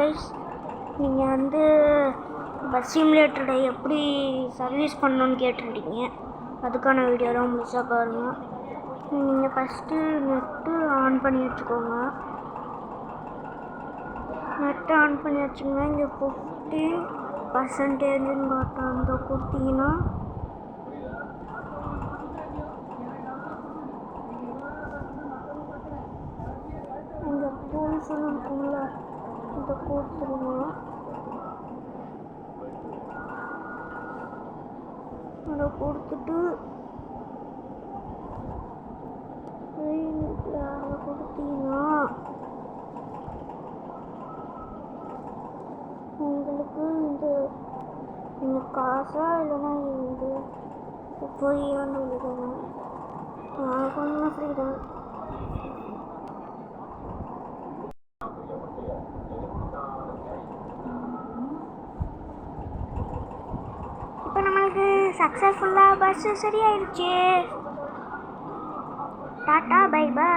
Guys, நீங்கள் வந்து bus சிமுலேட்டரை எப்படி சர்வீஸ் பண்ணணுன்னு கேட்டிருந்தீங்க. அதுக்கான வீடியோ தான் முழுசாக பாருங்கள். நீங்கள் ஃபஸ்ட்டு நெட்டு ஆன் பண்ணி வச்சுக்கோங்க. நெட்டு ஆன் பண்ணி வச்சிங்கன்னா இங்கே 50% காட்டும். அந்த கொடுத்தீங்கன்னா இங்கே போலீஸ்னு இருக்குங்கள, இதை கொடுத்துருங்க. அதை கொடுத்துட்டு அதை கொடுத்தீங்கன்னா உங்களுக்கு இந்த காசா இல்லைன்னா இது பொய்யான்னு எழுதுங்க. கொஞ்சம் ஃப்ரீ தான். இப்போ நம்மளுக்கு சக்ஸஸ்ஃபுல்லாக பஸ்ஸு சரியாயிடுச்சு. Tata bye by.